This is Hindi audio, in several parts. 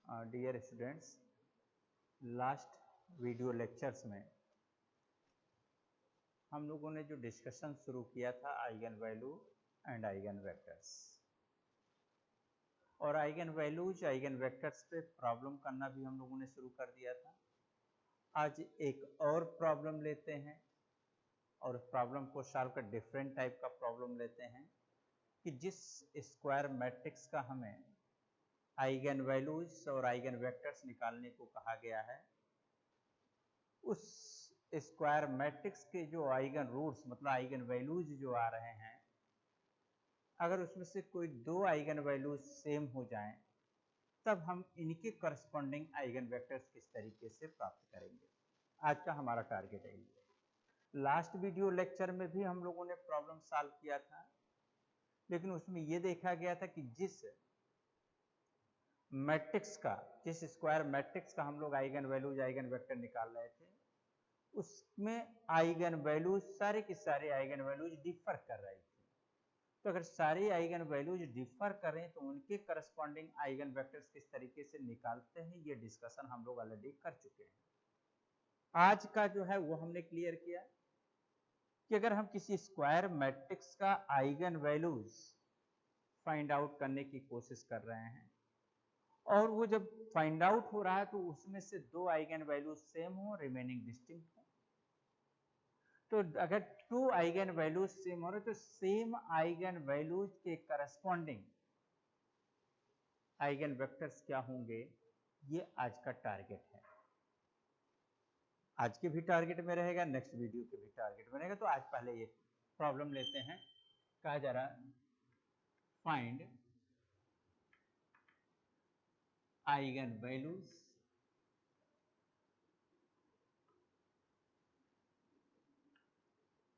Dear students, last video lectures में हम लोगों ने जो डिस्कशन शुरू किया था eigenvalue and eigenvectors, और आइगन वैल्यूज आइगन वेक्टर्स पे प्रॉब्लम करना भी हम लोगों ने शुरू कर दिया था। आज एक और प्रॉब्लम लेते हैं और प्रॉब्लम को सॉल्व कर डिफरेंट टाइप का प्रॉब्लम लेते हैं कि जिस स्क्वायर मैट्रिक्स का हमें आइगन वैल्यूज और आइगन वेक्टर्स निकालने को कहा गया है, उस स्क्वायर मैट्रिक्स के जो आइगन रूट्स मतलब आइगन वैल्यूज जो आ रहे हैं, अगर उसमें से कोई दो आइगन वैल्यूज सेम हो जाएं, तब हम इनके करस्पॉन्डिंग आइगन वेक्टर्स किस तरीके से प्राप्त करेंगे। आज का हमारा टारगेट है ये। लास्ट वीडियो लेक्चर में भी हम लोगों ने प्रॉब्लम सॉल्व किया था, लेकिन उसमें यह देखा गया था कि जिस मैट्रिक्स का, जिस स्क्वायर मैट्रिक्स का हम लोग आइगन वैल्यूज आइगन वेक्टर निकाल रहे थे, उसमें आइगन वैल्यूज सारे के सारे आइगन वैल्यूज डिफर कर रही थी। तो अगर सारे आइगन वैल्यूज डिफर करें तो उनके करस्पॉन्डिंग आइगन वेक्टर्स किस तरीके से निकालते हैं, ये डिस्कशन हम लोग ऑलरेडी कर चुके हैं। आज का जो है वो हमने क्लियर किया कि अगर हम किसी स्क्वायर मैट्रिक्स का आइगन वैल्यूज फाइंड आउट करने की कोशिश कर रहे हैं और वो जब फाइंड आउट हो रहा है तो उसमें से दो आइगन वैल्यूज सेम हो, रिमेनिंग डिस्टिंक्ट हो, तो अगर टू आइगन वैल्यूज सेम हो रहे तो सेम आइगन वैल्यूज के करस्पॉन्डिंग आइगन वेक्टर्स क्या होंगे, ये आज का टारगेट है। आज के भी टारगेट में रहेगा, नेक्स्ट वीडियो के भी टारगेट में रहेगा। तो आज पहले ये प्रॉब्लम लेते हैं। कहा जा रहा find eigen values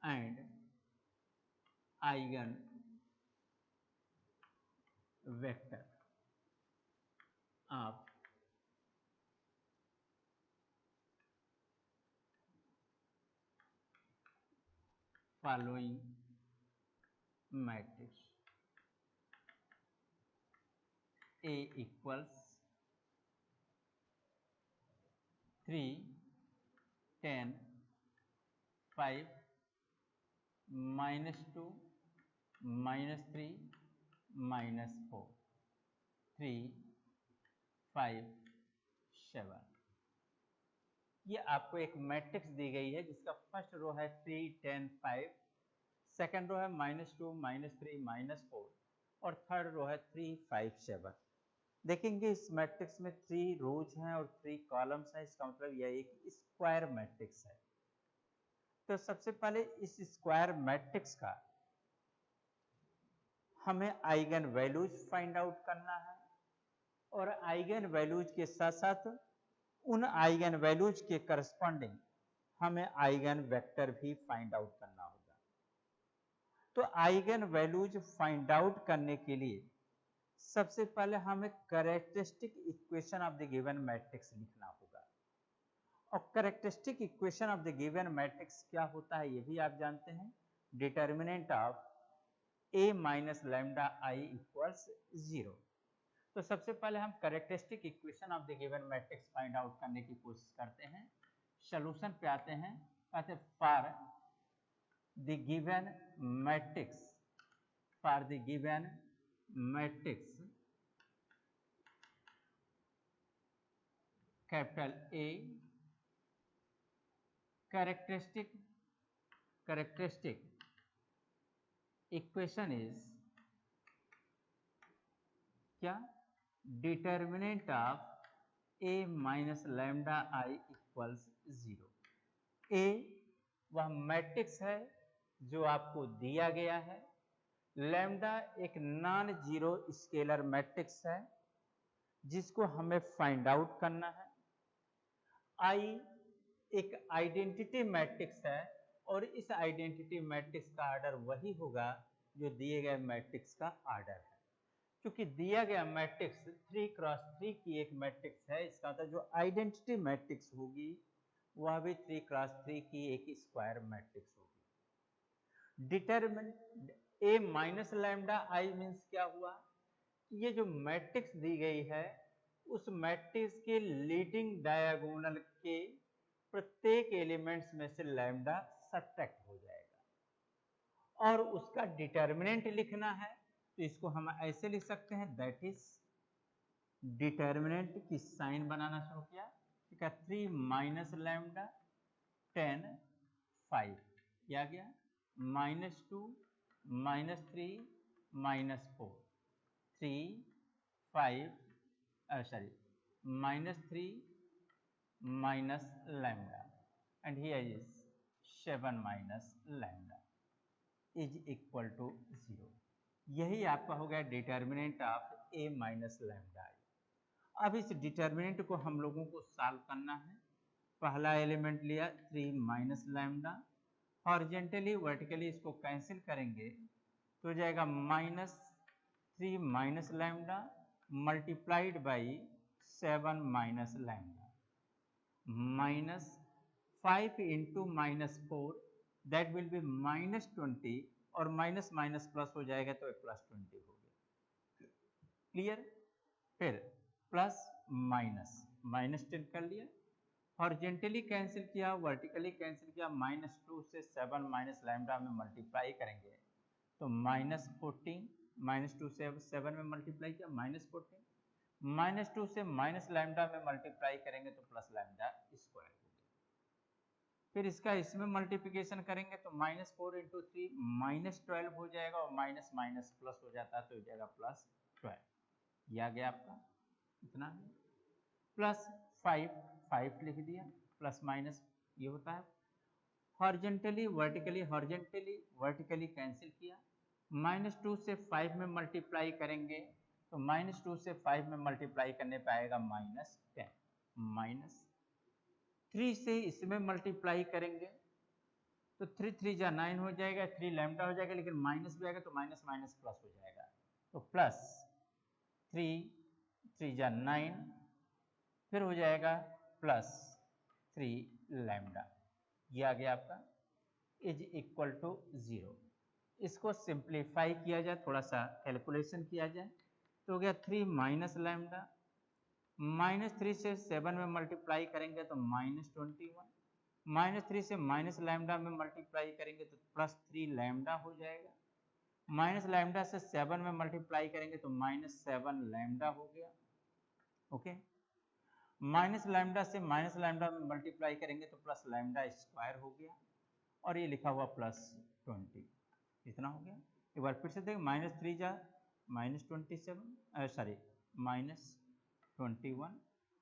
and eigen vector of following matrix A equals 3, 10, 5, -2, -3, -4, 3, 5, 7। ये आपको एक मैट्रिक्स दी गई है जिसका फर्स्ट रो है 3, 10, 5, सेकंड रो है -2, -3, -4 और थर्ड रो है 3, 5, 7। देखेंगे इस मैट्रिक्स में 3 रोज हैं और 3 कॉलम्स हैं, इसका मतलब यह एक स्क्वायर मैट्रिक्स है। तो सबसे पहले इस स्क्वायर मैट्रिक्स का हमें आइगन वैल्यूज फाइंड आउट करना है और आइगन वैल्यूज के साथ साथ उन आइगन वैल्यूज के करस्पॉन्डिंग हमें आइगन वेक्टर भी फाइंड आउट करना होगा। तो आइगन वैल्यूज फाइंड आउट करने के लिए सबसे पहले हमें characteristic equation of the given matrix लिखना होगा। और characteristic equation of the given matrix क्या होता है ये भी आप जानते हैं, determinant of A minus lambda i equals 0। तो सबसे पहले हम characteristic equation of the given matrix find out करने की कोशिश करते हैं। सॉल्यूशन पे आते हैं, कहते हैं for the given matrix, for the given matrix capital A, characteristic equation is क्या, determinant of A minus lambda i equals 0। A वह मैट्रिक्स है जो आपको दिया गया है, लैम्डा एक नॉन जीरो स्केलर मैट्रिक्स है जिसको हमें फाइंड आउट करना है, i एक आइडेंटिटी मैट्रिक्स है और इस आइडेंटिटी मैट्रिक्स का ऑर्डर वही होगा जो दिए गए मैट्रिक्स का ऑर्डर है। क्योंकि दिया गया मैट्रिक्स 3 क्रॉस 3 की एक मैट्रिक्स है, इसका मतलब जो आइडेंटिटी मैट्रिक्स होगी वह भी 3 क्रॉस 3 की एक स्क्वायर मैट्रिक्स होगी। Determine A minus lambda i means क्या हुआ, ये जो मैट्रिक्स दी गई है उस मैट्रिक्स के लीडिंग डायगोनल के प्रत्येक एलिमेंट्स में से लैम्डा सब्ट्रैक्ट हो जाएगा और उसका डिटर्मिनेंट लिखना है तो इसको हम ऐसे लिख सकते हैं, दैट इज डिटर्मिनेंट की साइन बनाना शुरू किया, ठीक है, 3 माइनस लैम्डा 10 5 क्या गया, -2 -3 -4 3 5 sorry -3 minus lambda and here is 7 minus lambda is equal to 0. यही आपका हो गया determinant of a minus lambda. अब इस डिटर्मिनेंट को हम लोगों को सॉल्व करना है। पहला एलिमेंट लिया 3 माइनस लैम्डा, हॉरिजेंटली वर्टिकली इसको कैंसिल करेंगे तो हो जाएगा -3 minus lambda multiplied by 7 minus lambda -5 into -4 that will B -20 और माइनस माइनस प्लस हो जाएगा तो +20 हो गया। क्लियर? फिर प्लस माइनस 10 कर लिया, हॉरिजेंटली कैंसिल किया, वर्टिकली कैंसिल किया, -2 से 7 माइनस लैम्डा में मल्टीप्लाई करेंगे तो -14 -2 से 7 में मल्टीप्लाई किया -14 -2 से माइनस लैम्डा में मल्टीप्लाई करेंगे तो प्लस लैम्डा स्क्वायर हो गया। फिर इसका इसमें मल्टीप्लिकेशन करेंगे तो -4 इंटू 3 -12 हो जाएगा और माइनस माइनस प्लस हो जाता है तो हो जाएगा +12। यह आ गया आपका इतना है, प्लस 5 लिख दिया, प्लस माइनस ये होता है। हॉरिजेंटली वर्टिकली कैंसिल किया, -2 से 5 में मल्टीप्लाई करेंगे तो -2 से 5 में मल्टीप्लाई करने पे आएगा -10 -3 से इसमें मल्टीप्लाई करेंगे तो 3 3 जा 9 हो जाएगा, 3 लैम्डा हो जाएगा, लेकिन माइनस भी आएगा तो माइनस माइनस प्लस हो जाएगा तो प्लस 3 3 जा 9 फिर हो जाएगा +3 लैम्डा। ये आ गया आपका इज इक्वल टू 0। इसको सिंप्लीफाई किया जाए, थोड़ा सा कैलकुलेशन किया जाए तो हो गया 3 माइनस लैम्डा, -3 से 7 में मल्टीप्लाई करेंगे तो -21, -3 से माइनस लैम्डा में मल्टीप्लाई करेंगे तो +3 लैम्डा हो जाएगा, माइनस लैम्डा से 7 में मल्टीप्लाई करेंगे तो -7 लैम्डा हो गया। ओके, माइनस लैम्डा से माइनस लैम्डा में मल्टीप्लाई करेंगे तो प्लस लैम्डा स्क्वायर हो गया और ये लिखा हुआ +20 इतना हो गया। एक बार फिर से देखें, -3 जा -27 सॉरी -21,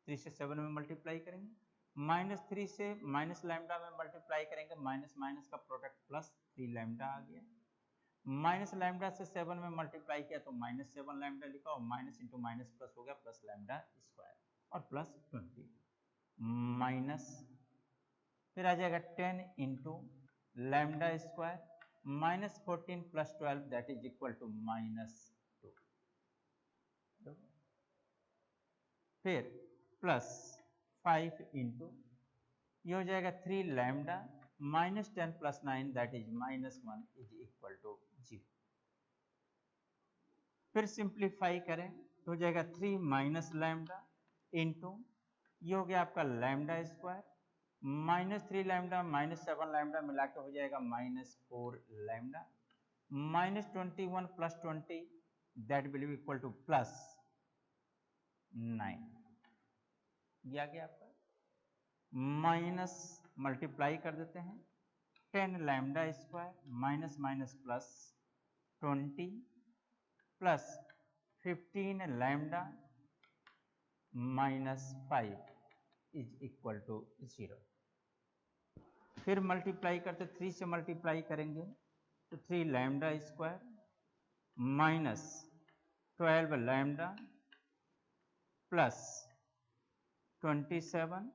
3 से 7 में मल्टीप्लाई करेंगे, -3 से माइनस लैम्डा में मल्टीप्लाई करेंगे, माइनस माइनस का प्रोडक्ट +3 लैम्डा आ गया, माइनस लैम्डा से 7 में मल्टीप्लाई किया तो -7 लैम्डा लिखा और माइनस इंटू माइनस प्लस हो गया प्लस लैम्डा स्क्वायर और +20 माइनस फिर आ जाएगा 10 into lambda square -14 + 12 that is equal to -2, फिर +5 इंटू ये हो जाएगा 3 lambda -10 + 9 that is -1 is equal to 0। फिर सिंप्लीफाई करें तो हो जाएगा 3 माइनस लैम्डा इंटू ये हो गया आपका लैम्डा स्क्वायर, -3 लैम्डा -7 लैम्डा मिला के हो जाएगा -4 lambda, -21 + 20 that will be equal to +9। ये आ गया आपका, माइनस मल्टीप्लाई कर देते हैं 10 lambda square minus minus plus 20 plus 15 lambda -5 is equal to 0। फिर मल्टीप्लाई करते 3 से मल्टीप्लाई करेंगे तो 3 lambda square -12 lambda plus 27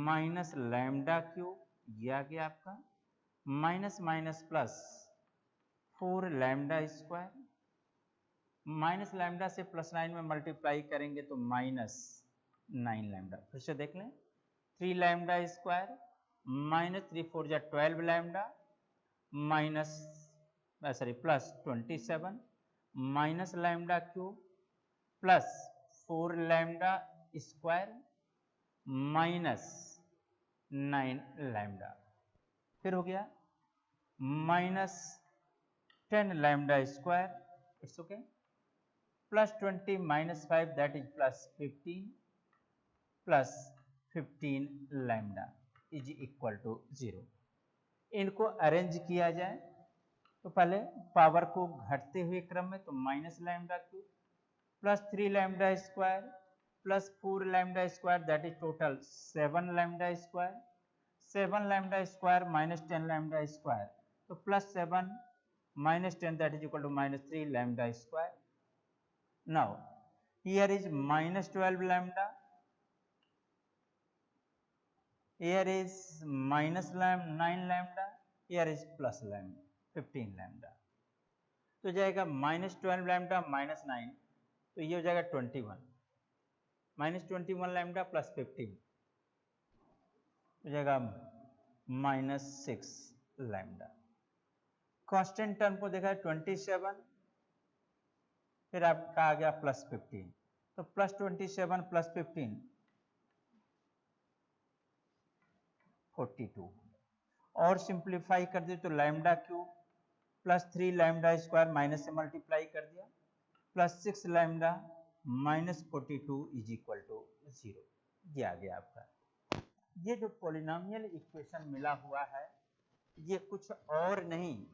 minus lambda cube ये आ गया आपका, minus minus plus 4 lambda square, minus lambda से +9 में मल्टीप्लाई करेंगे तो -9 लैम्डा। फिर से देख लें, 3 लैम्डा स्क्वायर -3 4 जा 12 lambda plus 27 minus lambda cube plus 4 lambda square minus 9 lambda, फिर हो गया minus 10 lambda square, it's okay, plus 20 minus 5 that is plus 15 plus 15 lambda is equal to 0। इनको अरेंज किया जाए तो पहले पावर को घटते हुए क्रम में, तो minus lambda cube plus 3 lambda square plus 4 lambda square that is total 7 lambda square, 7 lambda square minus 10 lambda square, तो plus 7 minus 10 that is equal to minus 3 lambda square. Now here is minus 12 lambda, here is minus 9 lambda, here is plus lambda 15 lambda, तो जाएगा माइनस 12 लैम्डा माइनस 9, तो ये हो जाएगा 21 माइनस 21 लैम्डा प्लस 15 हो जाएगा माइनस 6 लैम्डा। कांस्टेंट टर्म को देखा है 27, फिर आपका आ गया प्लस 15, तो प्लस 27 प्लस 15 42, और सिंप्लीफाई कर दे तो lambda cube plus 3 lambda square minus से मल्टीप्लाई कर दिया plus 6 lambda minus 42 is equal to 0। ये आ गया आपका। ये जो पॉलिनोमियल इक्वेशन मिला हुआ है ये कुछ और नहीं,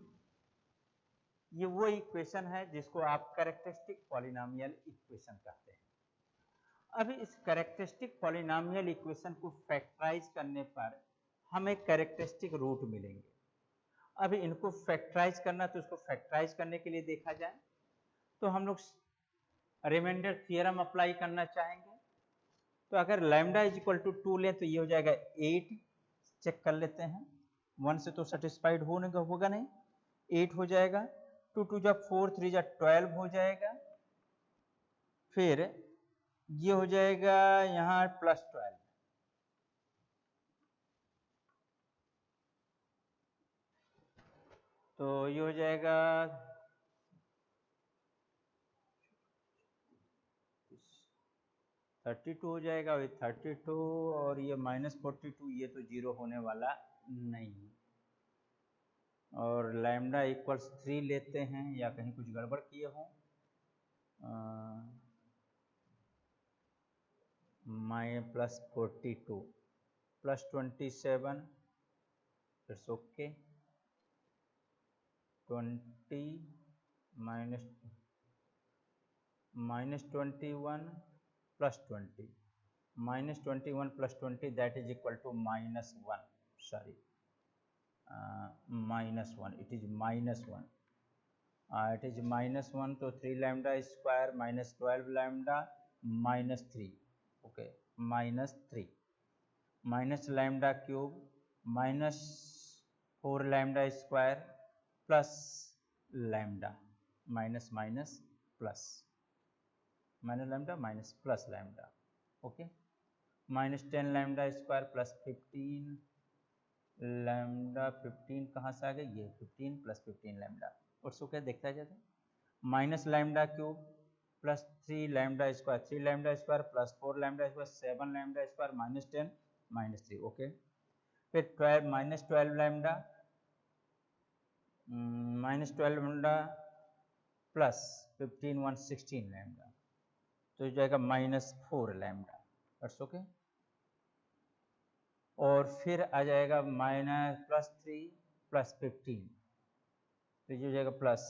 ये वो इक्वेशन है जिसको आप कैरेक्टरिस्टिक पॉलिनोमियल इक्वेशन कहते हैं। अभी इस कैरेक्टरिस्टिक पॉलिनोमियल इक्वेशन को फैक्टराइज करने पर हमें कैरेक्टरिस्टिक रूट मिलेंगे। अभी इनको फैक्टराइज करना, तो इसको फैक्टराइज करने के लिए देखा जाए तो हम लोग रिमाइंडर थ्योरम अप्लाई करना चाहेंगे। तो अगर लैम्डा इज इक्वल टू 2 लें तो ये हो जाएगा 8, चेक कर लेते हैं, 1 से तो सेटिस्फाइड होगा नहीं, 8 हो जाएगा, 2 2 जा 4 3 जा 12 हो जाएगा, फिर ये हो जाएगा यहाँ प्लस 12, तो ये हो जाएगा 32 हो जाएगा, 32 और ये माइनस 42, ये तो 0 होने वाला नहीं। और लैम्डा इक्वल्स 3 लेते हैं या कहीं कुछ गड़बड़ किए हों, my plus 42 plus 27 it's okay, 20 minus 21 plus 20 minus 21 plus 20 that is equal to minus 1, sorry minus 1, it is minus 1, it is minus 1, तो 3 lambda square minus 12 lambda minus 3, okay, minus 3 minus lambda cube minus 4 lambda square plus lambda minus minus plus minus lambda minus plus lambda, okay, minus 10 lambda square plus 15 lambda, 15 कहाँ से आ गए, ये 15 प्लस 15 लैम्डा, और सो क्या देखता जाता है, minus lambda cube plus 3 lambda square, 3 lambda square plus 4 lambda square 7 lambda square minus 10 minus 3, okay, फिर 12 minus 12 lambda minus 12 lambda plus 15 1 16 lambda, तो ये जाएगा माइनस 4 लैम्डा, दैट्स ओके, और फिर आ जाएगा माइनस प्लस 3 प्लस 15, तो ये हो जाएगा plus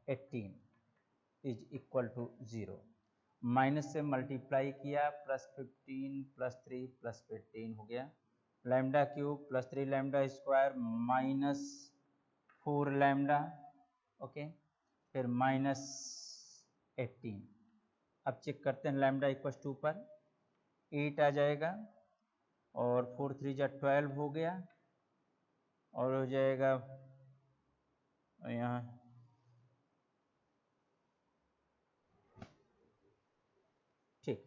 18 is equal to 0, minus से मल्टीप्लाई किया प्लस 15 प्लस 3 प्लस 15 हो गया, lambda cube plus 3 lambda square minus 4 lambda, okay, फिर माइनस 18, अब चेक करते हैं लैम्डा इक्वल टू पर 8 आ जाएगा, और 4 3 जा 12 हो गया, और हो जाएगा यहाँ ठीक,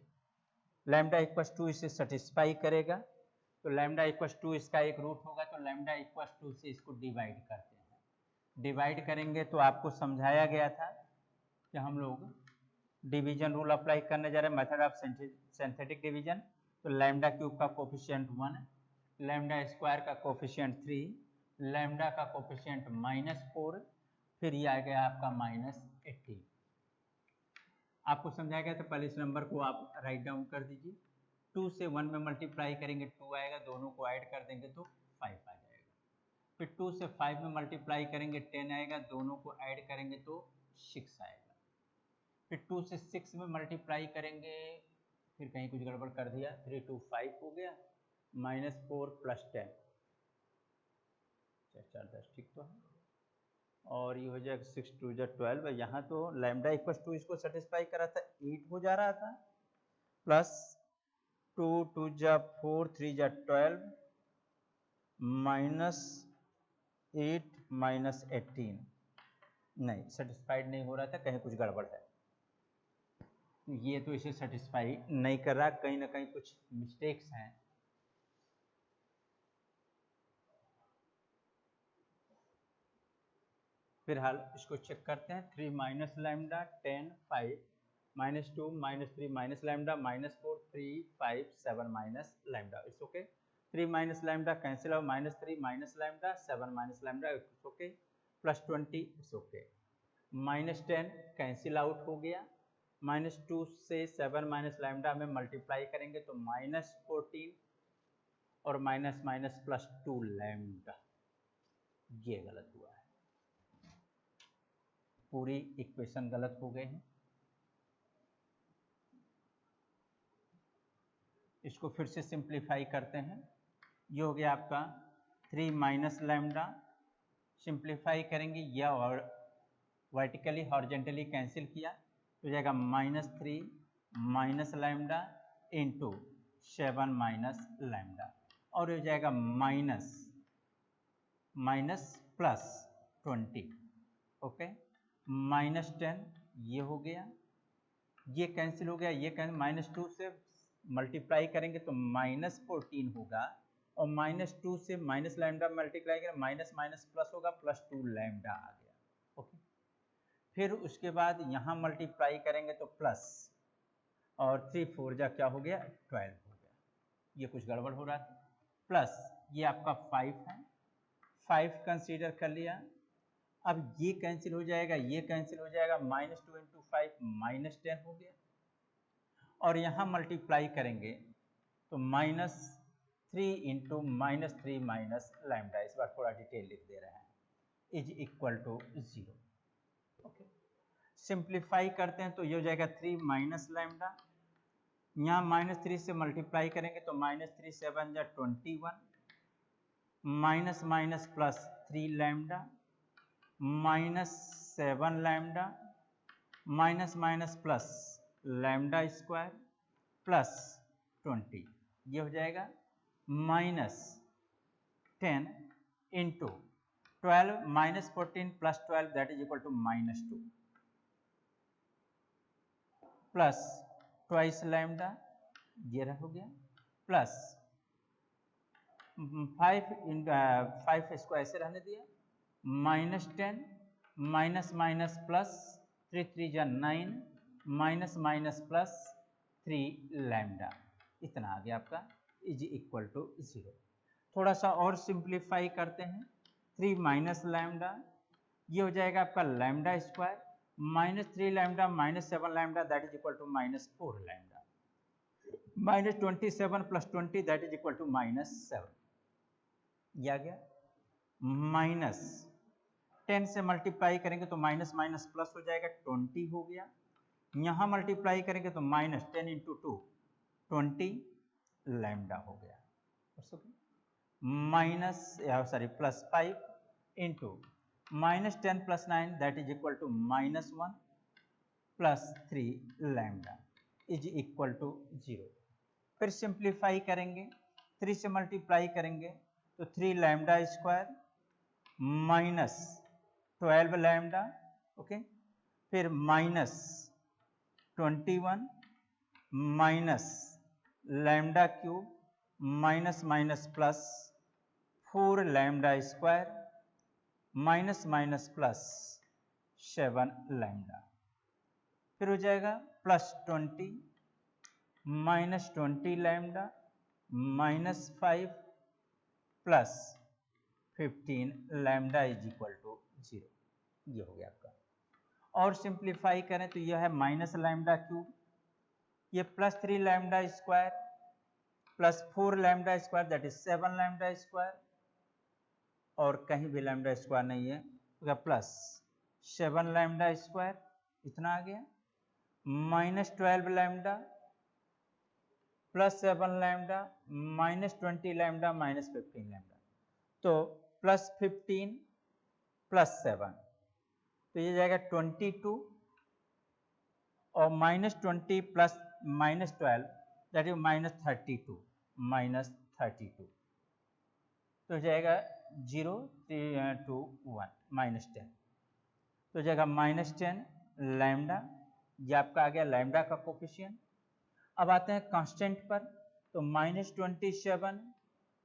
लैम्डा इक्वल टू इसे सेटिस्फाई करेगा, तो लैम्डा इक्वल टू इसका एक रूट होगा, तो लैम्डा इक्वल टू से इसको डिवाइड करते हैं, डिवाइड करेंगे तो आपको समझाया गया था कि हम लोग डिवीजन रूल अप्लाई करने जा रहे हैं, मेथड ऑफ सिंथेटिक डिवीजन। तो लैम्डा क्यूब का कोफिशिएंट 1, लैम्डा स्क्वायर का कोफिशिएंट 3, लैम्डा का कोफिशिएंट -4, फिर ये आ गया आपका -18। आपको समझाया गया तो पहले इस नंबर को आप राइट डाउन कर दीजिए। 2 से 1 में मल्टीप्लाई करेंगे 2 आएगा, दोनों को ऐड कर देंगे तो 5 आ जाएगा। फिर 2 से 5 में मल्टीप्लाई करेंगे 10 आएगा, दोनों को ऐड करेंगे तो 6 आएगा। फिर 2 से 6 में मल्टीप्लाई करेंगे, फिर कहीं कुछ गड़बड़ कर दिया, 3 2 5 हो गया, -4 + 10, 4 10 ठीक तो है। और ये हो जाएगा 6 2 12। यहाँ तो लैम्डा इक्वल टू इसको सेटिस्फाई करा था, 8 हो जा रहा था, प्लस 2 2 4 3 12, -8 -18, नहीं सेटिस्फाइड नहीं हो रहा था, कहीं कुछ गड़बड़ है। ये तो इसे सेटिस्फाई नहीं कर रहा, कहीं ना कहीं कुछ मिस्टेक्स हैं। फिलहाल इसको चेक करते हैं। 3 minus lambda 10 5 -2 -3 minus lambda -4 3 5 7 minus lambda, it's okay. 3 minus lambda cancel हो, -3 minus lambda 7 minus lambda, it's okay, +20 it's okay. -10 cancel out हो गया, -2 से 7 माइनस लैम्डा में मल्टीप्लाई करेंगे तो -14 और माइनस माइनस +2 लैम्डा, ये गलत हुआ है, पूरी इक्वेशन गलत हो गए हैं। इसको फिर से सिंप्लीफाई करते हैं। ये हो गया आपका 3 माइनस लैम्डा, सिंप्लीफाई करेंगे या और वर्टिकली हॉरिजेंटली कैंसिल किया तो जाएगा -3 minus lambda into 7 minus lambda, और हो जाएगा माइनस +20, ओके, -10 ये हो गया, ये कैंसिल हो गया, ये -2 से मल्टीप्लाई करेंगे तो -14 होगा, और -2 से माइनस लैम्डा मल्टीप्लाई करेंगे माइनस माइनस प्लस होगा, +2 लैम्डा आ गया, ओके। फिर उसके बाद यहाँ मल्टीप्लाई करेंगे तो प्लस, और 3 4 जा क्या हो गया 12 हो गया, ये कुछ गड़बड़ हो रहा था, प्लस ये आपका 5 है, 5 कंसीडर कर लिया। अब ये कैंसिल हो जाएगा, ये कैंसिल हो जाएगा, -2 × 5 -10 हो गया, और यहाँ मल्टीप्लाई करेंगे तो -3 × -3 माइनस लैम्डा, इस बार थोड़ा डिटेल लिख दे रहे हैं, is equal to 0, okay. Simplify करते हैं तो ये हो जाएगा 3 माइनस लैम्डा, यहाँ -3 से मल्टीप्लाई करेंगे तो -3 7 जा 21, minus minus plus 3 lambda, -7 lambda, minus minus plus lambda square plus 20, ये हो जाएगा -10 into 12 -14 + 12 that is equal to -2, plus twice lambda, ये हो गया, प्लस 5 इसको ऐसे रहने दिया, -10 माइनस माइनस प्लस 3 3 जा 9, माइनस माइनस प्लस 3 लैम्डा, इतना आ गया आपका, इज इक्वल टू 0। थोड़ा सा और सिंप्लीफाई करते हैं, 3 माइनस लैम्डा, ये हो जाएगा आपका lambda square, -3 lambda -7 lambda that is equal to -4 lambda, -27 + 20 that is equal to -7, ये आ गया, -10 से मल्टीप्लाई करेंगे तो माइनस माइनस प्लस हो जाएगा, 20 हो गया, यहाँ मल्टीप्लाई करेंगे तो -10 × 2 20 लैम्डा हो गया, +5 into -10 + 9 that is equal to -1 plus 3 lambda is equal to 0। फिर सिंप्लीफाई करेंगे, 3 से मल्टीप्लाई करेंगे तो 3 लैम्डा स्क्वायर -12 लैम्डा, ओके, फिर -21 minus lambda cube minus minus plus 4 lambda square minus minus plus 7 lambda, फिर हो जाएगा +20 -20 lambda -5 +15 lambda is equal to 0। ये हो गया आपका। और सिंप्लीफाई करें तो यह है माइनस लैम्डा क्यूब, ये +3 lambda square +4 lambda square that is 7 lambda square, और कहीं भी लैम्डा स्क्वायर नहीं है तो +7 लैम्डा स्क्वायर इतना आ गया, -12 लैम्डा +7 लैम्डा -20 लैम्डा -15 लैम्डा, तो +15 +7 तो ये जाएगा 22 और -20 प्लस -12 दैट इज -32 -32 तो हो जाएगा 0 3 2 1 -10 तो हो जाएगा -10 लैम्डा, ये आपका आ गया लैम्डा का कोफिशिएंट। अब आते हैं कांस्टेंट पर, तो -27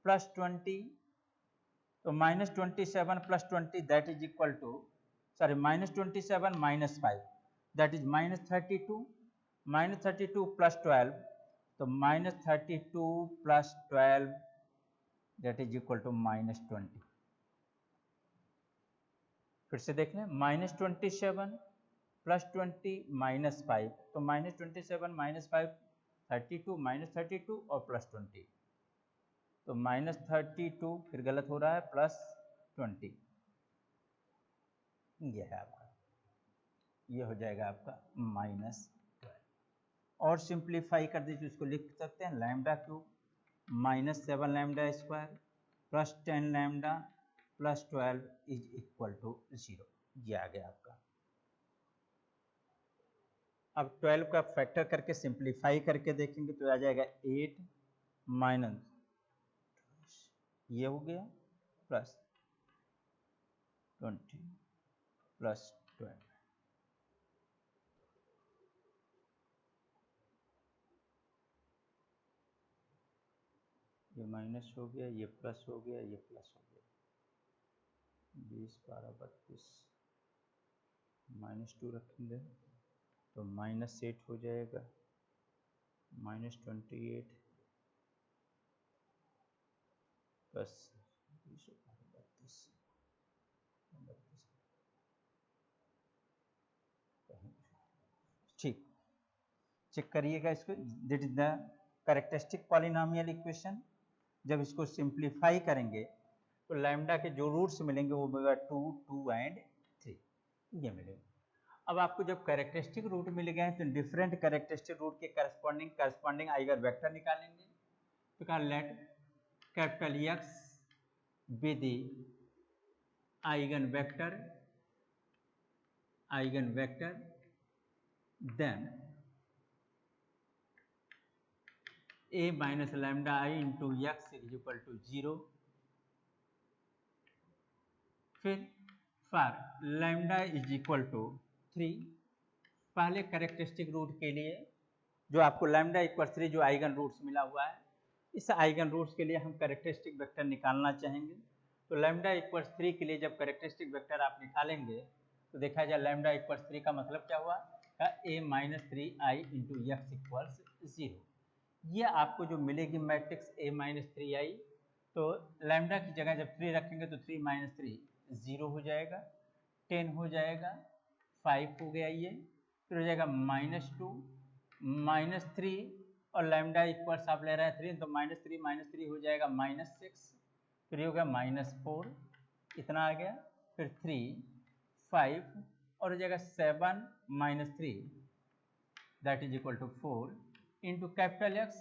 + 20 तो -27 + 20 that is equal to -27 -5 that is -32 -32 + 12 तो -32 + 12 दैट इज इक्वल टू -20। फिर से देख लें, -27 + 20 -5 तो -27 -5 32 -32 और +20 तो -32 फिर गलत हो रहा है +20, ये है आपका, ये हो जाएगा आपका -12। और सिंप्लीफाई कर दीजिए, उसको लिख सकते हैं lambda cube -7 lambda square +10 lambda +12 is equal to 0, ये आ गया आपका। अब 12 का फैक्टर करके सिंप्लीफाई करके देखेंगे तो आ जाएगा 8 माइनस ये हो गया +20 + 12 ये माइनस हो गया, ये प्लस हो गया, ये प्लस हो गया, 20 12 32 -2 रखेंगे तो -8 हो जाएगा, -28 प्लस 32 ठीक, चेक करिएगा इसको, this is the characteristic polynomial equation. जब इसको सिंप्लीफाई करेंगे तो लैम्डा के जो रूट्स मिलेंगे वो मिलेगा 2 2 एंड 3, ये मिलेगा। अब आपको जब कैरेक्टरिस्टिक रूट मिल गए हैं तो डिफरेंट कैरेक्टरिस्टिक रूट के करस्पॉन्डिंग आइगन वेक्टर निकालेंगे। तो कहा let capital X be the eigenvector then a minus lambda I into x is equal to 0। फिर for lambda is equal to 3, पहले कैरेक्टरिस्टिक रूट के लिए जो आपको लैम्डा इक्वल 3 जो आइगन रूट्स मिला हुआ है, इस आइगन रूट्स के लिए हम कैरेक्टरिस्टिक वेक्टर निकालना चाहेंगे। तो लैम्डा इक्वल 3 के लिए जब कैरेक्टरिस्टिक वेक्टर आप निकालेंगे तो देखा जाए लैम्डा इक्वल 3 का मतलब क्या हुआ, a minus 3i into x equals 0। ये आपको जो मिलेगी मैट्रिक्स a minus 3i, तो लैम्डा की जगह जब 3 रखेंगे तो 3 minus 3 0 हो जाएगा, 10 हो जाएगा, 5 हो गया, ये फिर हो जाएगा -2 -3 और लैम्डा इक्वल्स आप ले रहे हैं 3 तो -3 हो जाएगा -6, फिर हो गया -4 इतना आ गया, फिर 3 5 और हो जाएगा 7 -3 that is equal to 4 into capital X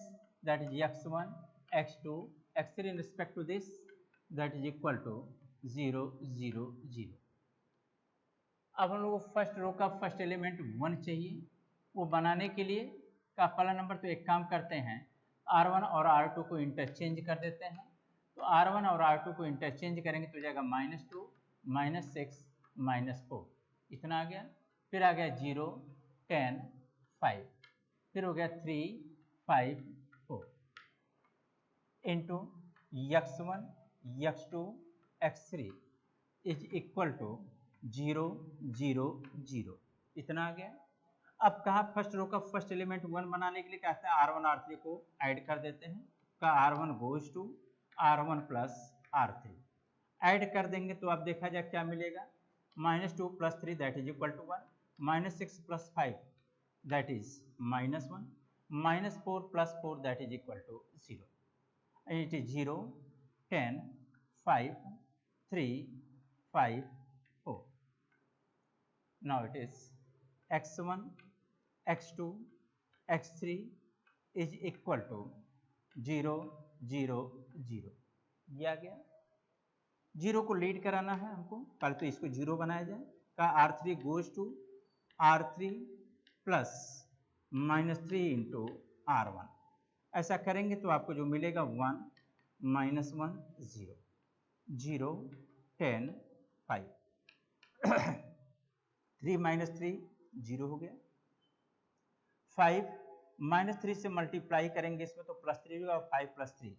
that is x1 x2 x3 in respect to this that is equal to 0 0 0। अब हम लोग को फर्स्ट रो का फर्स्ट एलिमेंट 1 चाहिए, वो बनाने के लिए का पहला नंबर तो एक काम करते हैं, R1 और R2 को इंटरचेंज कर देते हैं। तो R1 और R2 को इंटरचेंज करेंगे तो जाएगा -2 -6 -4 इतना आ गया, फिर आ गया 0 10 5 फिर हो गया 3 5 4 into x1 x2 x3 is equal to 0 0 0 इतना आ गया। अब कहा फर्स्ट रो का फर्स्ट एलिमेंट 1 बनाने के लिए कहते हैं R1 R3 को ऐड कर देते हैं, का R1 goes to R1 plus R3 add कर देंगे तो आप देखा जाए क्या मिलेगा, -2 + 3 that is equal to 1, -6 + 5 that is -1, -4 + 4 that is equal to 0. It is 0, 10, 5, 3, 5, 4. Now it is x1, x2, x3 is equal to 0, 0, 0. ये आ गया, 0 को लीड कराना है हमको, पहले तो इसको 0 बनाया जाए, का R3 goes to R3 plus -3 into R1. ऐसा करेंगे तो आपको जो मिलेगा 1, -1, 0, 0, 10, 5, 3 - 3 0 हो गया, 5 -3 से मल्टीप्लाई करेंगे इसमें तो +3 होगा, 5 + 3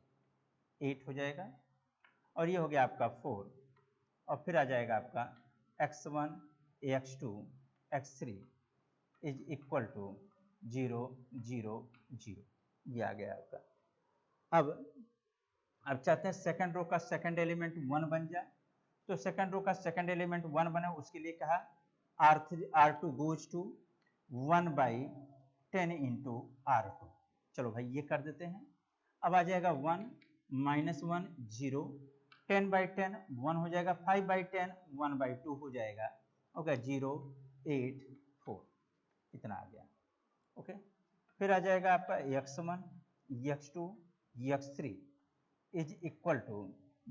8 हो जाएगा, और ये हो गया आपका 4, और फिर आ जाएगा आपका x1 x2 x3 is equal to 0, 0, 0. ये आ गया आपका. अब चाहते हैं सेकंड रो का सेकंड एलिमेंट 1 बन जाए, तो सेकंड रो का सेकंड एलिमेंट 1 बने, उसके लिए कहा R2 goes to 1/10 into R2. चलो भाई ये कर देते हैं. अब आ जाएगा 1, -1, 0, 10/10 1 हो जाएगा, 5/10 1/2 हो जाएगा, ओके 0, 8, 4 इतना आ गया. ओके, फिर आ जाएगा आपका x1 x2 x3 is equal to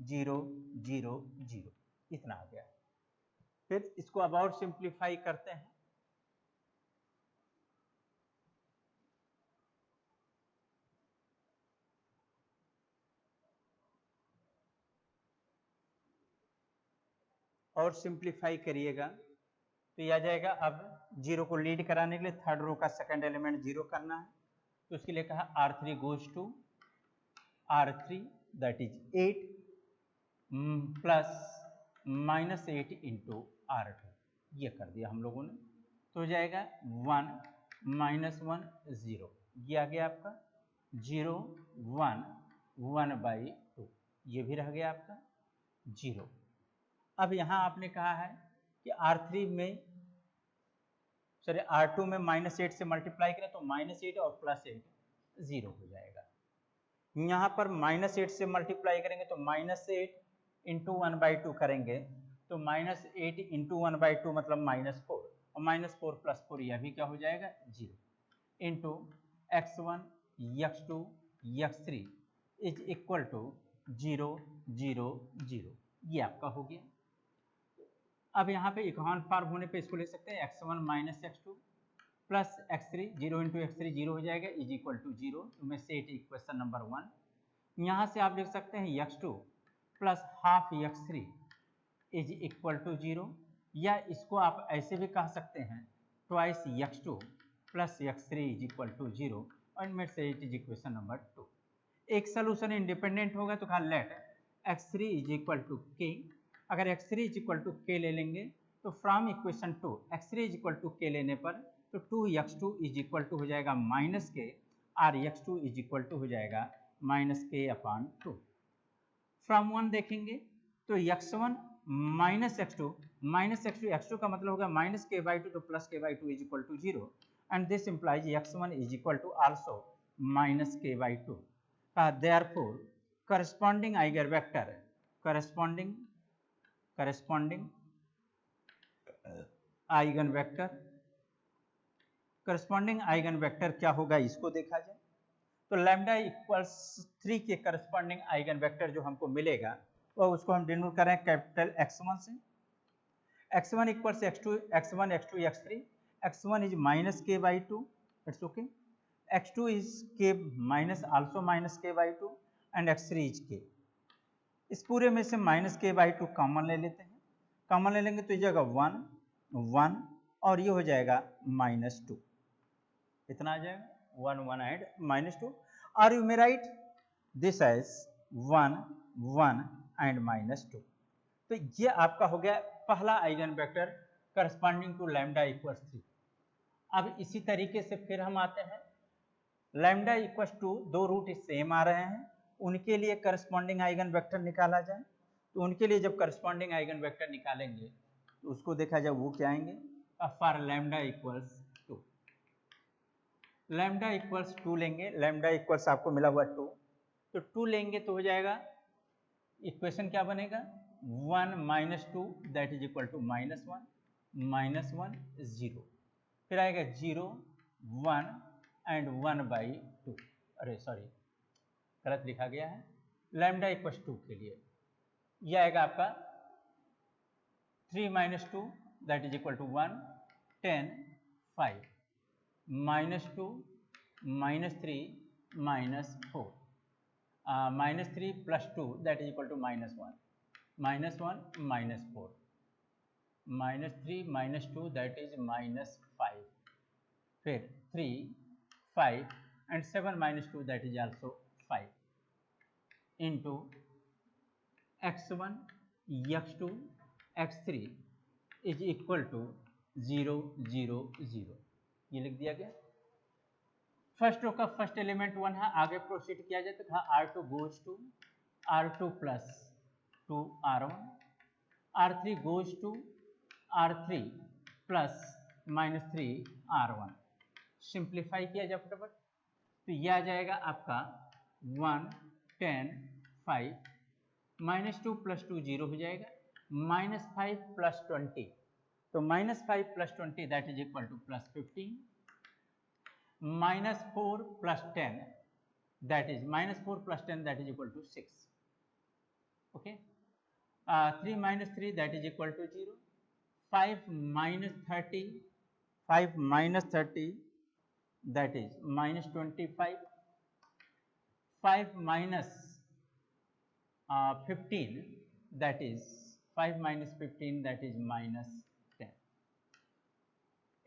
0, 0, 0 इतना आ गया. फिर इसको अब और सिंप्लीफाई करते हैं. और सिंप्लीफाई करिएगा तो ये आ जाएगा. अब 0 को लीड कराने के लिए थर्ड रो का सेकंड एलिमेंट 0 करना है, तो उसके लिए कहा R3 goes to R3 that is 8 plus -8 into R2. ये कर दिया हम लोगों ने, तो हो जाएगा 1, -1, 0. ये आ गया आपका 0, 1, 1/2. ये भी रह गया आपका 0. अब यहाँ आपने कहा है कि R3 में सॉरी R2 में -8 से मल्टीप्लाई करें तो -8 और +8 0 हो जाएगा. यहाँ पर -8 से मल्टीप्लाई करेंगे तो -8 इंटू 1/2 करेंगे तो -8 इंटू 1/2 मतलब -4, और -4 + 4 यह भी क्या हो जाएगा 0 into x1 x2 x3 is equal to 0, 0, 0. ये आपका हो गया. अब यहाँ पे इकोन फॉर्म होने पे इसको ले सकते हैं x1 - x2 plus x3, 0 into x3 0 हो जाएगा इज इक्वल टू 0. तो मैं सेट इक्वेशन नंबर 1. यहाँ से आप लिख सकते हैं x2 plus half x3 is equal to 0, या इसको आप ऐसे भी कह सकते हैं twice x2 plus x3 is equal to 0, और इनमें से इट इज इक्वेशन नंबर 2. एक सोल्यूशन इंडिपेंडेंट होगा तो कहा let x3 is equal to k. अगर x3 is equal to k ले लेंगे तो from equation 2 x3 is equal to k लेने पर तो 2x2 इज इक्वल टू हो जाएगा -k, और x2 इज इक्वल टू हो जाएगा -k/2. फ्रॉम 1 देखेंगे तो x1 -x2 x2 का मतलब होगा -k/2 तो +k/2 is equal to 0, and this implies x1 is equal to also -k/2. Therefore corresponding eigenvector corresponding eigenvector क्या होगा इसको देखा जाए तो लैम्डा इक्वल्स 3 के करस्पॉन्डिंग आइगन वेक्टर जो हमको मिलेगा वो उसको हम डिनोट करें कैपिटल x1 से. x1 equals x1 x2 x3. x1 is -k/2 it's okay, x2 is k also -k/2 and x3 is k. इस पूरे में से -k/2 कॉमन ले लेते हैं. कॉमन ले लेंगे तो ये जाएगा 1, 1 और ये हो जाएगा -2. इतना आ जाएगा 1, 1 and -2. Or you may write this as 1, 1 and -2. तो ये आपका हो गया पहला eigenvector corresponding to lambda equals 3. अब इसी तरीके से फिर हम आते हैं, लैम्डा इक्वल टू, दो रूट सेम आ रहे हैं, उनके लिए करस्पॉन्डिंग आइगन वेक्टर निकाला जाए। तो उनके लिए जब करस्पॉन्डिंग आइगन वेक्टर निकालेंगे तो उसको देखा जाए वो क्या आएंगे। For lambda equals two, lambda equals two लेंगे, लैम्डा इक्वल्स आपको मिला हुआ 2, तो 2 लेंगे तो हो जाएगा, इक्वेशन क्या बनेगा, 1 minus 2 that is equal to -1 -1 0, फिर आएगा 0 1 एंड 1/2, अरे सॉरी गलत लिखा गया है, लैम्डा इक्वल 2 के लिए यह आएगा आपका 3 minus 2 that is equal to 1 10 5 -2 -3 -4 -3 plus 2 that is equal to -1 -1 -4 -3 -2 that is -5, फिर 3 5 and 7 -2 that is also 5 into x1 x2 x3 is equal to 0 0 0, ये लिख दिया गया। फर्स्ट रो का फर्स्ट एलिमेंट 1 है, आगे प्रोसीड किया जाए तो R2 goes to R2 plus 2 R1, R3 goes to R3 plus -3 R1, simplify किया जाए फटाफट तो यह आ जाएगा आपका 1 10 5 -2 प्लस 2 0 हो जाएगा, -5 प्लस 20, तो -5 plus 20 that is equal to +15, -4 plus 10 that is -4 plus 10 that is equal to 6, okay, 3 minus 3 that is equal to 0, 5 minus 30 that is -25, 5 minus 15 that is 5 minus 15 that is -10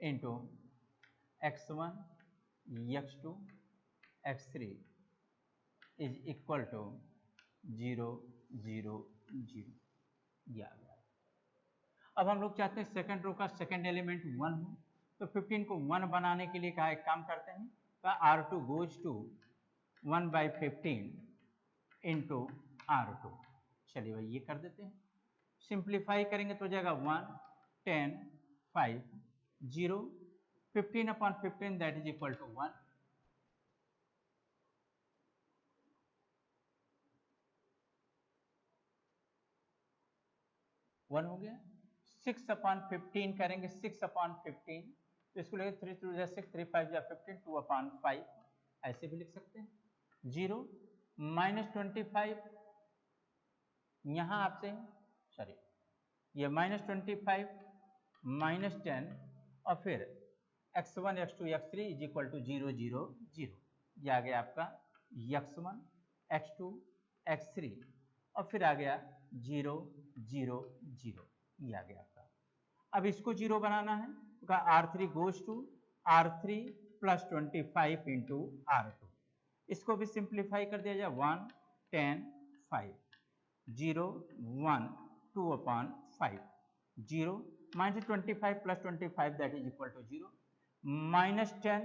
into x1 x2 x3 is equal to 0 0 0, या अब हम लोग चाहते हैं सेकंड रो का सेकंड एलिमेंट 1 हो, तो 15 को 1 बनाने के लिए कहा एक काम करते हैं, R2 goes to 1/15 into R2, चलिए भाई ये कर देते हैं, सिंप्लीफाई करेंगे तो हो जाएगा 1 10 5 0, 15/15 that is equal to 1, हो गया। 6/15 करेंगे, 6/15 तो इसको लेकर 3 2 6 3 5 15 2/5 ऐसे भी लिख सकते हैं, 0 -25 यहाँ आपसे सॉरी ये -25 -10 और फिर x1 x2 x3 is equal to 0 0 0, ये आ गया आपका x1 x2 x3 और फिर आ गया 0 0 0, ये आ गया आपका। अब इसको 0 बनाना है तो R3 goes to R3 plus 25 into R2, इसको भी सिंप्लीफाई कर दिया जाए 1 10 5 0 1 2/5 0 -25 plus 25 that is equal to 0, -10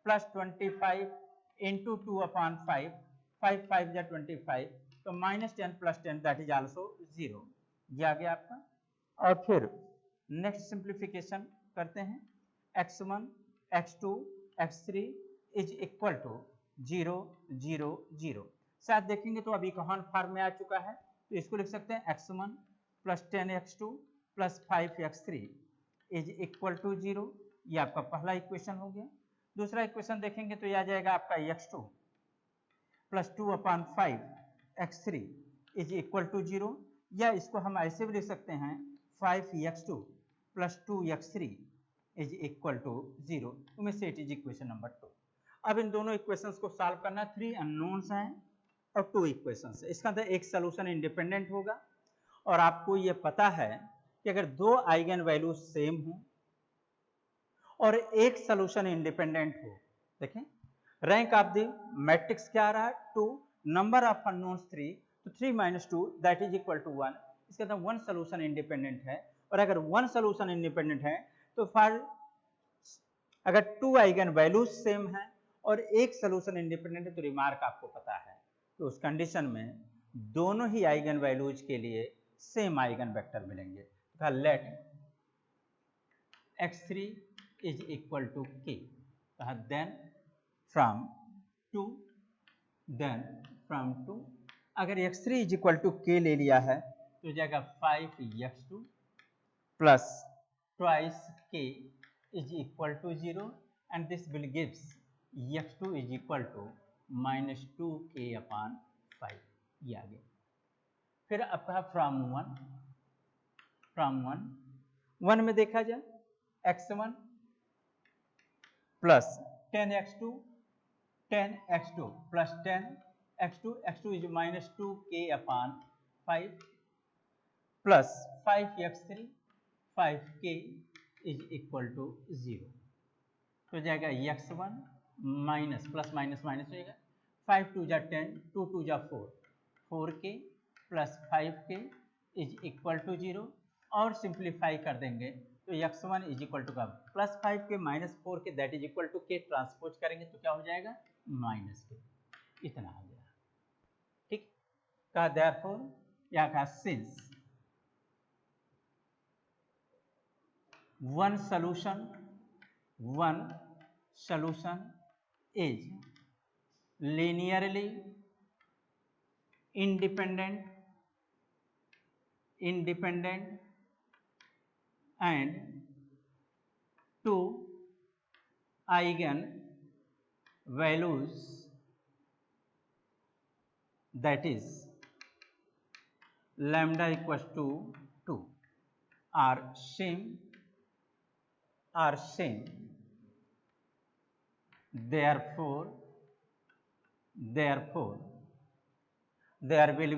plus 25 into 2/5 5 5 25 तो -10 प्लस 10 दैट इज आल्सो 0, ये आ गया आपका। और फिर नेक्स्ट सिंप्लीफिकेशन करते हैं, x1 x2 x3 is equal to 0 0 0, शायद देखेंगे तो अभी कॉमन फॉर्म में आ चुका है, तो इसको लिख सकते हैं x1 plus 10x2 plus 5x3 is equal to 0, ये आपका पहला इक्वेशन हो गया। दूसरा इक्वेशन देखेंगे तो यह आ जाएगा आपका x2 plus 2/5 x3 is equal to 0, या इसको हम ऐसे भी लिख सकते हैं 5x2 plus 2x3 is equal to 0, तो में से इट इज इक्वेशन नंबर 2। अब इन दोनों इक्वेशंस को सॉल्व करना, 3 अननोन्स हैं और 2 इक्वेशंस है, इसका अंदर एक सोल्यूशन इंडिपेंडेंट होगा और आपको ये पता है कि अगर 2 आइगन वैल्यूज सेम हो और एक सोल्यूशन इंडिपेंडेंट हो, देखें रैंक ऑफ द मैट्रिक्स क्या आ रहा है 2, नंबर ऑफ अननोन्स 3, तो 3 - 2 दैट इज इक्वल टू 1, इसके अंदर 1 सोल्यूशन इंडिपेंडेंट है, और अगर 1 सोल्यूशन इंडिपेंडेंट है तो फॉर अगर 2 आइगन वैल्यूज सेम है और एक सोल्यूशन इंडिपेंडेंट है तो रिमार्क आपको पता है कि उस कंडीशन में दोनों ही आइगन वैल्यूज के लिए सेम आइगन वेक्टर मिलेंगे। Let x3 is equal to k, then from 2 अगर x3 is equal to k ले लिया है तो जाएगा 5x2 plus twice k is equal to 0 and this will gives x2 is equal to -2k upon 5, ये आ गया। फिर आपका फ्रॉम 1 में देखा जाए x1 plus 10x2 plus 10x2 is -2k upon 5 plus 5x3 5k is equal to 0, तो जाएगा x1 minus plus minus minus हो जाएगा 5 2 जा 10 2 2 जा 4 4k plus 5k is equal to 0 और सिंप्लीफाई कर देंगे तो x1 इज इक्वल टू का plus 5k minus 4k that is equal to k, transpose करेंगे तो क्या हो जाएगा माइनस k, इतना आ गया। ठीक, कहा देयरफॉर या कहा since one solution is linearly independent and two eigen values, that is lambda equals to 2 are same, therefore there will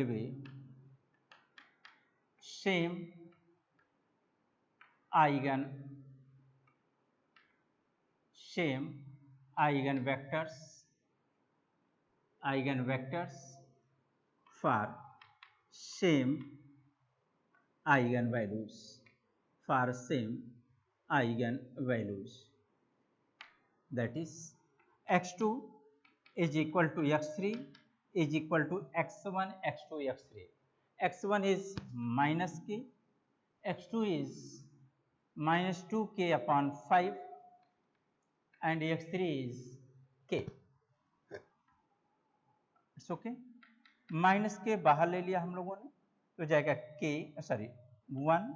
be same eigen vectors for same eigen values, that is x2 is equal to x3 is equal to x1 x2 x3, x1 is minus k, x2 is minus 2k upon 5 and x3 is k, it's okay. Minus के बाहर ले लिया हम लोगों ने तो जाएगा k 1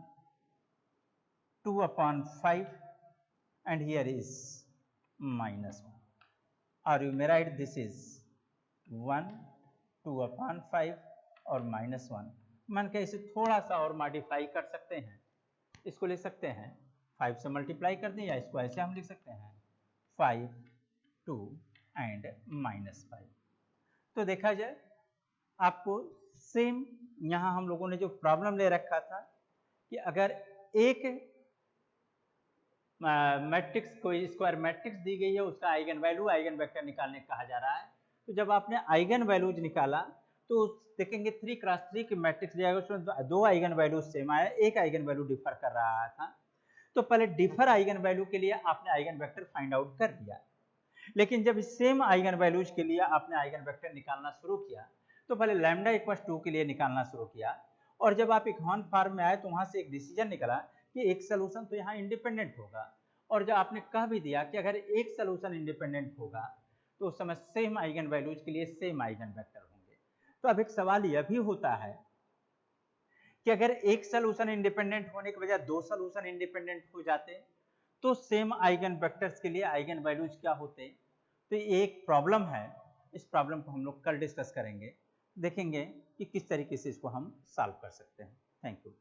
2 upon 5 and here is minus 1, or you may write this is 1 2 upon 5 और minus 1। मन के इसे थोड़ा सा और मॉडिफाई कर सकते हैं, इसको लिख सकते हैं 5 से मल्टीप्लाई कर दें या इसको ऐसे हम लिख सकते हैं 5 2 एंड -5। तो देखा जाए आपको सेम यहाँ हम लोगों ने जो प्रॉब्लम ले रखा था कि अगर एक मैट्रिक्स कोई स्क्वायर मैट्रिक्स दी गई है उसका आइगन वैल्यू आइगन वेक्टर निकालने कहा जा रहा है, तो जब आपने आइगन वैल्यूज निकाला तो देखेंगे 3 क्रॉस 3 की मैट्रिक्स दिया गया उसमें 2 आइगन वैल्यूज सेम आया, एक आइगन वैल्यू डिफर कर रहा था, तो पहले डिफर आइगन वैल्यू के लिए आपने आइगन वेक्टर फाइंड आउट कर दिया, लेकिन जब सेम आइगन वैल्यूज के लिए आपने आइगन वेक्टर निकालना शुरू किया तो पहले लैम्डा इक्वल 2 के लिए निकालना शुरू किया और जब आप इकोन फॉर्म में आए तो वहां से एक डिसीजन निकला कि एक सोल्यूशन तो यहाँ इंडिपेंडेंट होगा, और जब आपने कह भी दिया कि अगर एक सोल्यूशन इंडिपेंडेंट होगा तो उस समय सेम आइगन वैल्यूज के लिए सेम आइगन वेक्टर होंगे। तो अब एक सवाल यह भी होता है कि अगर एक सोल्यूशन इंडिपेंडेंट होने के बजाय 2 सोल्यूशन इंडिपेंडेंट हो जाते तो सेम आइगन वेक्टर्स के लिए आइगन वैल्यूज क्या होते। तो ये एक प्रॉब्लम है, इस प्रॉब्लम को हम लोग कल डिस्कस करेंगे, देखेंगे कि किस तरीके से इसको हम सॉल्व कर सकते हैं। Thank you.